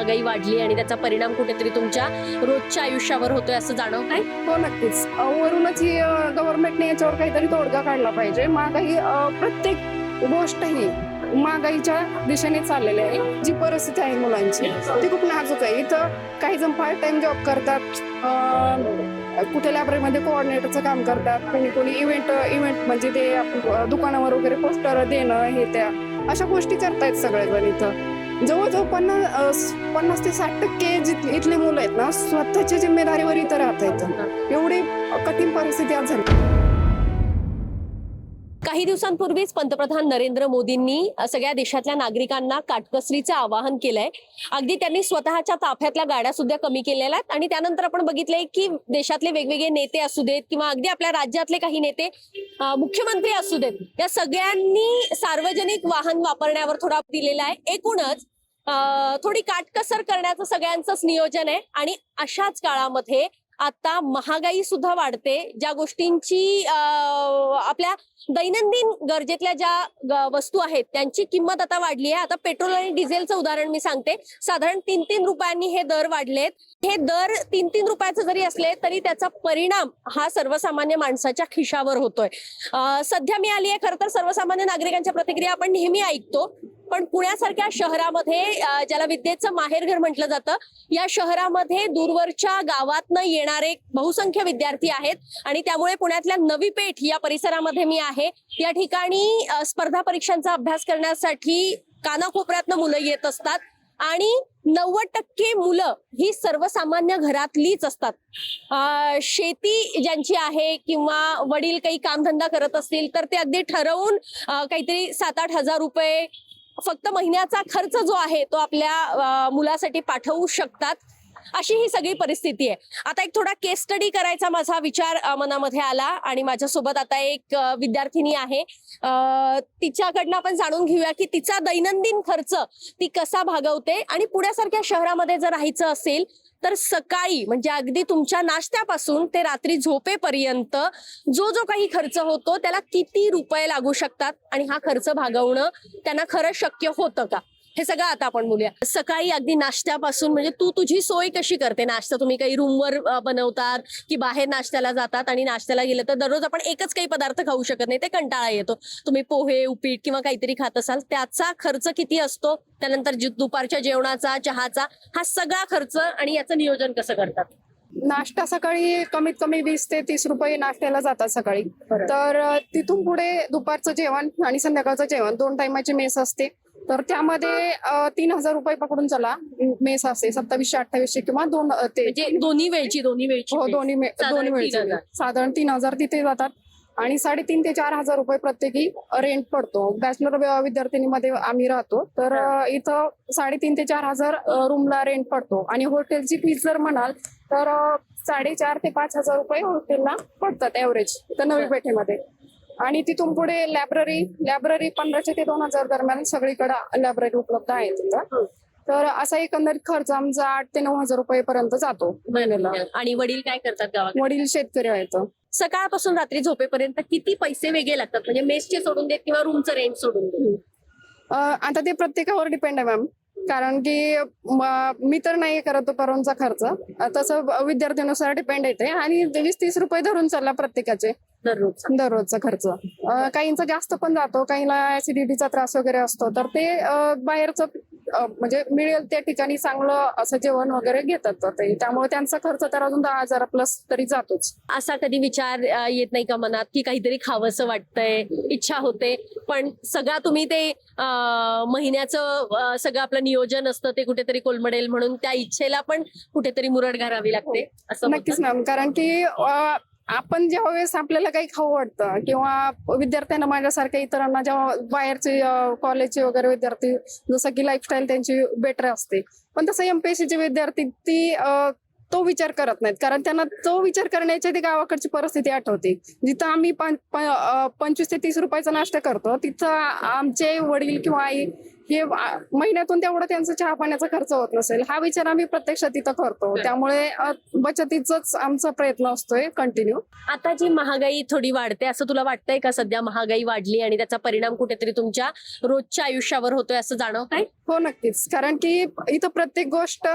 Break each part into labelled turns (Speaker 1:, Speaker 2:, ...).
Speaker 1: महागाई वाढली आणि त्याचा परिणाम कुठेतरी तुमच्या रोजच्या आयुष्यावर होतोय असं जाणवत आहे?
Speaker 2: हो नक्कीच. वरूनच ही गव्हर्नमेंटने याच्यावर काहीतरी तोडगा काढला पाहिजे. महागाई प्रत्येक गोष्ट ही महागाईच्या दिशेने चाललेली आहे. जी परिस्थिती आहे मुलांची ती खूप नाजूक आहे. इथं काही जण पार्ट टाइम जॉब करतात, कुठे लायब्ररीमध्ये कोऑर्डिनेटरचं काम करतात, कोणी इव्हेंट म्हणजे ते दुकानावर वगैरे पोस्टर देणं हे त्या अशा गोष्टी करतायत सगळेजण. इथं जवळजवळ 50 ते 60% इथले मुलं आहेत ना स्वतःच्या जिम्मेदारीवर इथं राहत आहेत. एवढी कठीण परिस्थिती आज झाली.
Speaker 1: काही दिवसांपूर्वीच पंतप्रधान नरेंद्र मोदींनी सगळ्या देशातल्या नागरिकांना काटकसरीचं आवाहन केलंय. अगदी त्यांनी स्वतःच्या ताफ्यातल्या गाड्या सुद्धा कमी केलेल्या आहेत आणि त्यानंतर आपण बघितलंय की देशातले वेगवेगळे नेते असू देत किंवा अगदी आपल्या राज्यातले काही नेते, मुख्यमंत्री असू देत, या सगळ्यांनी सार्वजनिक वाहन वापरण्यावर थोडा दिलेला आहे. एकूणच थोडी काटकसर करण्याचं सगळ्यांचंच नियोजन आहे आणि अशाच काळामध्ये आता महागाई सुद्धा वाढते. ज्या गोष्टींची आपल्या दैनंदिन गरजेतल्या ज्या वस्तू आहेत त्यांची किंमत आता वाढली आहे. आता पेट्रोल आणि डिझेलचं उदाहरण मी सांगते. साधारण 3-3 रुपयांनी हे दर वाढलेत. हे दर 3-3 रुपयाचे जरी असले तरी त्याचा परिणाम हा सर्वसामान्य माणसाच्या खिशावर होतोय. सध्या मिळाली आहे खरं तर सर्वसामान्य नागरिकांच्या प्रतिक्रिया आपण नेहमी ऐकतो, पण पुण्यासारख्या शहरामध्ये ज्याला विद्येचं माहेरघर म्हटलं जातं, या शहरामध्ये दूरवरच्या गावातनं येणारे बहुसंख्य विद्यार्थी आहेत आणि त्यामुळे पुण्यातल्या नवी पेठ या परिसरामध्ये मी आहे. या ठिकाणी स्पर्धा परीक्षांचा अभ्यास करण्यासाठी कानाकोपऱ्यातनं मुलं येत असतात आणि 90% मुलं ही सर्वसामान्य घरातलीच असतात. शेती ज्यांची आहे किंवा वडील काही कामधंदा करत असतील तर ते अगदी ठरवून काहीतरी 7-8 हजार रुपये फक्त महिन्याचा खर्च जो आहे तो आपल्या मुलासाठी पाठवू शकतात. अशी ही सगळी परिस्थिती आहे. आता एक थोडा केस स्टडी करायचा माझा विचार मनामध्ये आला आणि माझ्यासोबत आता एक विद्यार्थिनी आहे. तिच्याकडनं आपण जाणून घेऊया की तिचा दैनंदिन खर्च ती कसा भागवते आणि पुण्यासारख्या शहरामध्ये जर राहायचं असेल तर सकाळी म्हणजे अगदी तुमच्या नाश्त्यापासून ते रात्री झोपेपर्यंत जो काही खर्च होतो त्याला किती रुपये लागू शकतात आणि हा खर्च भागवणं त्यांना खरं शक्य होतं का, हे सगळं आता आपण बोलूया. सकाळी अगदी नाश्त्यापासून म्हणजे तू तुझी सोय कशी करते? नाश्ता तुम्ही काही रूमवर बनवतात की बाहेर नाश्त्याला जातात? आणि नाश्त्याला गेलं तर दररोज आपण एकच काही पदार्थ खाऊ शकत नाही, ते कंटाळा येतो. तुम्ही पोहे, उपीट किंवा काहीतरी खात असाल, त्याचा खर्च किती असतो? त्यानंतर दुपारच्या जेवणाचा, चहाचा, हा सगळा खर्च आणि याचं नियोजन कसं करतात?
Speaker 2: नाश्ता सकाळी कमीत कमी 20 ते 30 रुपये नाश्त्याला जातात सकाळी. तर तिथून पुढे दुपारचं जेवण आणि संध्याकाळचं जेवण 2 टायमाची मेस असते. तर त्यामध्ये 3,000 रुपये पकडून चला मेस असते. 2700-2800 किंवा
Speaker 1: म्हणजे दोन्ही वेळची
Speaker 2: हो दोन्ही वेळची साधारण 3,000 तिथे जातात आणि 3,500 ते 4,000 रुपये प्रत्येकी रेंट पडतो. बॅचलर विद्यार्थिनीमध्ये आम्ही राहतो तर इथं 3,500 ते 4,000 रूमला रेंट पडतो आणि हॉटेलची फीस जर म्हणाल तर 4,500 ते 5,000 रुपये हॉटेलला पडतात ऍव्हरेज इथं नवी पेठेमध्ये. आणि तिथून पुढे लायब्ररी 1,500 ते 2,000 दरम्यान सगळीकडे लायब्ररी उपलब्ध आहे तिथं. तर असा एकंदरीत खर्च आमचा 8,000 ते 9,000 रुपये पर्यंत जातो महिन्याला.
Speaker 1: आणि वडील काय करतात गावात?
Speaker 2: वडील शेतकरी आहेत.
Speaker 1: सकाळपासून रात्री झोपेपर्यंत किती पैसे वेगळे लागतात? म्हणजे मेसचे सोडून देत किंवा रूमचं रेंट सोडून देत?
Speaker 2: आता ते प्रत्येकावर डिपेंड आहे मॅम, कारण की मी तर नाही करत परवानचा खर्च, तसं विद्यार्थ्यानुसार डिपेंड येते आणि 20-30 रुपये धरून चालला प्रत्येकाचे दररोजचा खर्च. काहींचा जास्त पण जातो, काहींना ऍसिडिटीचा त्रास वगैरे असतो तर ते बाहेरचं म्हणजे मिळेल त्या ठिकाणी चांगलं असं जेवण वगैरे घेतात. त्यामुळे त्यांचा खर्च तर अजून 10,000 प्लस तरी जातोच.
Speaker 1: असा कधी विचार येत नाही का मनात की काहीतरी खावंसं वाटतंय, इच्छा होते, पण सगळं तुम्ही ते महिन्याचं सगळं आपलं नियोजन असतं ते कुठेतरी कोलमडेल म्हणून त्या इच्छेला पण कुठेतरी मुरड घालावी लागते असं?
Speaker 2: नक्कीच मॅम, कारण की आपण जेव्हा वेळेस आपल्याला काही खाऊ वाटतं किंवा विद्यार्थ्यांना माझ्यासारख्या इतरांना जेव्हा बाहेरचे कॉलेजचे वगैरे विद्यार्थी जसं की लाईफस्टाईल त्यांची बेटर असते, पण तसं एमपीएससीचे विद्यार्थी ती तो विचार करत नाहीत, कारण त्यांना तो विचार करण्याची ती गावाकडची परिस्थिती आठवते. जिथं आम्ही 25 ते 30 रुपयाचा नाश्ता करतो तिथं आमचे वडील किंवा आई हे महिन्यातून तेवढं त्यांचा चहा पाण्याचा खर्च होत नसेल, हा विचार आम्ही प्रत्यक्षात तिथं करतो. त्यामुळे बचतीचाच आमचा प्रयत्न असतोय कंटिन्यू.
Speaker 1: आता जी महागाई थोडी वाढते असं तुला वाटतंय का? सध्या महागाई वाढली आणि त्याचा परिणाम कुठेतरी तुमच्या रोजच्या आयुष्यावर होतोय असं जाणवतंय?
Speaker 2: हो, नक्कीच. कारण की इथं प्रत्येक गोष्ट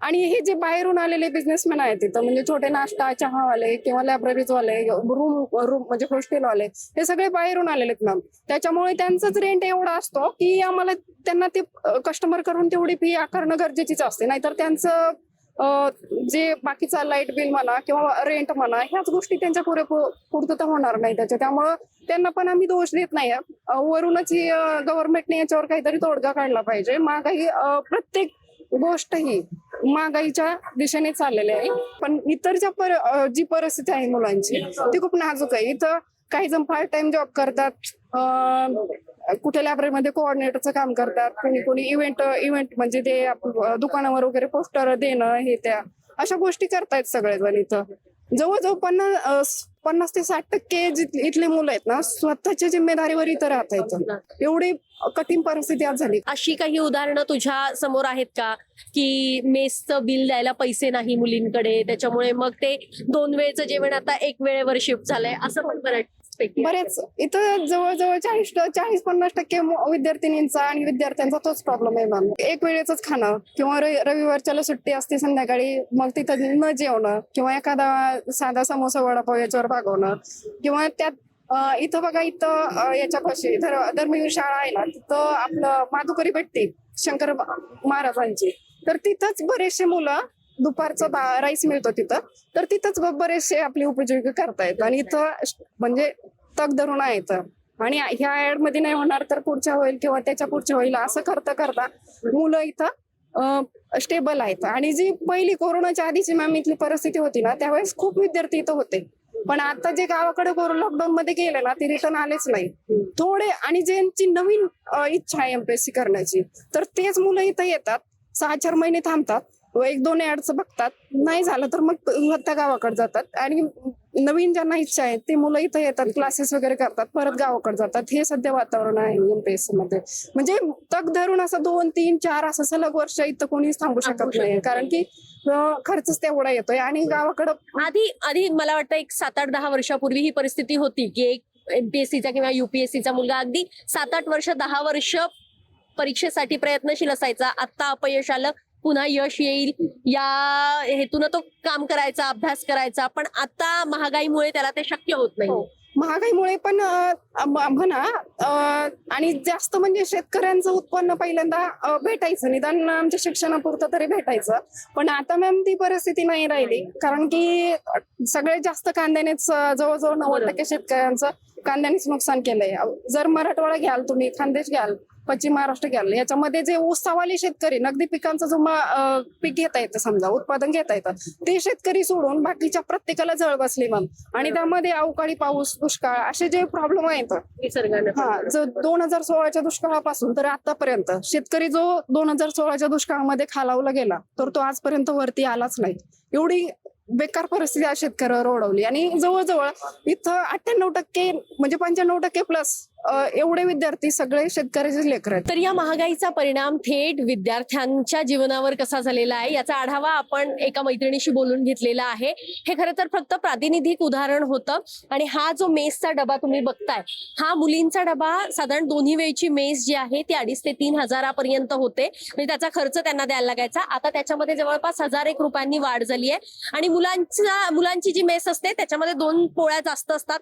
Speaker 2: आणि हे जे बाहेरून आलेले बिझनेसमॅन आहेत तिथं, म्हणजे छोटे नाश्ता चहावाले किंवा लायब्ररीजवाले, रूम म्हणजे हॉस्टेलवाले, हे सगळे बाहेरून आलेले आहेत मॅम. त्याच्यामुळे त्यांचाच रेंट एवढा असतो की आम्हाला त्यांना ते कस्टमर करून तेवढी फी आकारणं गरजेचीच असते. नाहीतर त्यांचं जे बाकीचा लाईट बिल म्हणा किंवा रेंट म्हणा, ह्याच गोष्टी त्यांच्या पूर्तता होणार नाही त्यामुळं त्यांना पण आम्ही दोष देत नाही. वरूनच ही गव्हर्नमेंटने याच्यावर काहीतरी तोडगा काढला पाहिजे. महागाई प्रत्येक गोष्ट ही महागाईच्या दिशेने चाललेली आहे. पण इतर जी परिस्थिती आहे मुलांची ती खूप नाजूक आहे. इथं काही जण पार्ट टाइम जॉब करतात, कुठे लायब्ररीमध्ये कोऑर्डिनेटरचं काम करतात, कोणी इव्हेंट म्हणजे ते दुकानावर वगैरे पोस्टर देणं, हे त्या अशा गोष्टी करतायत सगळेजण. इथं जवळजवळ 50 ते 60% इथले मुलं आहेत ना, स्वतःच्या जिम्मेदारीवर इथं राहत आहेत. एवढी कठीण परिस्थिती आज झाली.
Speaker 1: अशी काही उदाहरणं तुझ्या समोर आहेत का की मेसचं बिल द्यायला पैसे नाही मुलींकडे, त्याच्यामुळे मग ते 2 वेळचं जेवण आता 1 वेळेवर शिफ्ट झालंय, असं पण
Speaker 2: बरेच इथं जवळजवळ 40-50% विद्यार्थिनींचा आणि विद्यार्थ्यांचा तोच प्रॉब्लेम आहे मॅम. 1 वेळेच खाणं किंवा रविवारच्याला सुट्टी असते संध्याकाळी, मग तिथं न जेवणं किंवा एखादा साधा समोसा वडापाव याच्यावर भागवणं. किंवा त्यात इथं बघा, इथं याच्यापाशी धर्मवीर शाळा आहे ना, तिथं आपलं माधुकरी भेटते शंकर महाराजांची, तर तिथंच बरेचसे मुलं दुपारचं राईस मिळतो तिथं, तर तिथंच बरेचसे आपली उपजीविका करतायत. आणि इथं म्हणजे तग धरून आहेत. आणि ह्या ऍड मध्ये नाही होणार तर पुढच्या होईल किंवा त्याच्या पुढच्या होईल, असं करता मुलं इथं स्टेबल आहेत. आणि जी पहिली कोरोनाच्या आधीची मॅम इथली परिस्थिती होती ना, त्यावेळेस खूप विद्यार्थी इथं होते. पण आता जे गावाकडे लॉकडाऊन मध्ये गेले ना, ते रिटर्न आलेच नाही थोडे. आणि ज्यांची नवीन इच्छा आहे एमपीएससी करण्याची, तर तेच मुलं इथं येतात, 6-4 महिने थांबतात, 1-2 ऍड्स बघतात, नाही झालं तर मग त्या गावाकडे जातात. आणि नवीन ज्यांना इच्छा आहे ते मुलं इथं येतात, क्लासेस वगैरे करतात, परत गावाकडे जातात. हे सध्या वातावरण आहे एमपीएससी मध्ये. म्हणजे तग धरून असं 2-3-4 असं सलग वर्ष इथं कोणीच थांबू शकत नाही, कारण की खर्चच तेवढा येतोय. आणि गावाकडं
Speaker 1: आधी मला वाटतं एक 7-8-10 वर्षापूर्वी ही परिस्थिती होती की एक एमपीएससीचा किंवा युपीएससीचा मुलगा अगदी 7-8 वर्ष 10 वर्ष परीक्षेसाठी प्रयत्नशील असायचा. आता अपयश आलं, पुन्हा यश येईल या हेतून तो काम करायचा, अभ्यास करायचा. पण आता महागाईमुळे त्याला ते शक्य होत नाही.
Speaker 2: महागाईमुळे पण म्हणा, आणि जास्त म्हणजे शेतकऱ्यांचं उत्पन्न पहिल्यांदा भेटायचं, निदान आमच्या शिक्षणापुरतं तरी भेटायचं. पण आता मॅम ती परिस्थिती नाही राहिली, कारण की सगळ्यात जास्त कांद्यानेच जवळजवळ 90% शेतकऱ्यांचं कांद्यानेच नुकसान केलंय. जर मराठवाडा घ्याल तुम्ही, खानदेश घ्याल, पश्चिम महाराष्ट्र घ्याल, याच्यामध्ये जे ऊसावाले शेतकरी नगदी पिकांचं जो पीक घेता येतं, समजा उत्पादन घेता येतं, ते शेतकरी सोडून बाकीच्या प्रत्येकाला जळ बसली मॅम. आणि त्यामध्ये अवकाळी पाऊस, दुष्काळ असे जे प्रॉब्लेम आहेत जो 2016च्या दुष्काळापासून तर आतापर्यंत शेतकरी जो 2016च्या दुष्काळामध्ये खालावला गेला, तर तो आजपर्यंत वरती आलाच नाही. एवढी बेकार परिस्थिती आज शेतकऱ्यावर ओढवली. आणि जवळजवळ इथं 98% म्हणजे 95% प्लस एवढे विद्यार्थी सगळे शेतकऱ्याचे लेकर आहेत.
Speaker 1: तर या महागाईचा परिणाम थेट विद्यार्थ्यांच्या जीवनावर कसा झालेला आहे याचा आढावा आपण एका मैत्रिणीशी बोलून घेतलेला आहे. हे खरं तर फक्त प्रातिनिधिक उदाहरण होतं. आणि हा जो मेसचा डबा तुम्ही बघताय, हा मुलींचा डबा साधारण दोन्ही वेळची मेस जी आहे ती 2,500 ते 3,000 पर्यंत होते. म्हणजे त्याचा खर्च त्यांना द्यायला लागायचा. आता त्याच्यामध्ये जवळपास 1,001 रुपयांनी वाढ झाली आहे. आणि मुलांची जी मेस असते त्याच्यामध्ये 2 पोळ्या जास्त असतात,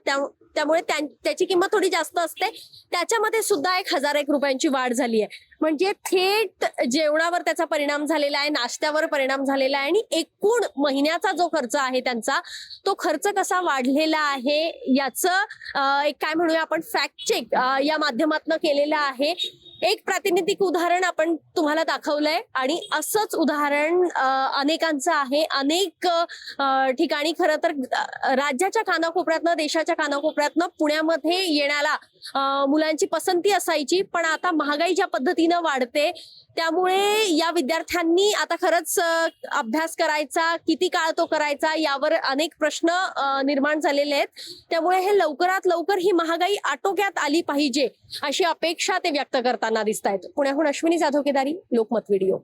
Speaker 1: त्यामुळे त्याची किंमत थोडी जास्त असते. त्याच्यामध्ये सुद्धा 1,001 रुपयांची वाढ झाली आहे. म्हणजे थेट जेवणावर त्याचा परिणाम झालेला आहे, नाश्त्यावर परिणाम झालेला आहे. आणि एकूण महिन्याचा जो खर्च आहे त्यांचा, तो खर्च कसा वाढलेला आहे याचं एक काय म्हणूया आपण फॅक्ट चेक या माध्यमातून केलेलं आहे. एक प्रातिनिधिक उदाहरण आपण तुम्हाला दाखवलंय. आणि असंच उदाहरण अनेकांचं आहे. अनेक ठिकाणी खरं तर राज्याच्या कानाकोपऱ्यातनं, देशाच्या कानाकोपऱ्यातनं पुण्यामध्ये येण्याला मुलांची पसंती असायची. पण आता महागाई ज्या पद्धतीनं वाढते त्यामुळे या विद्यार्थ्यांनी आता खरंच अभ्यास करायचा, किती काळ तो करायचा यावर अनेक प्रश्न निर्माण झालेले आहेत. त्यामुळे हे लवकरात लवकर ही महागाई आटोक्यात आली पाहिजे अशी अपेक्षा ते व्यक्त करतात. होताना दिसत आहेत. पुण्याहून अश्विनी जाधव केदारी, लोकमत व्हिडिओ.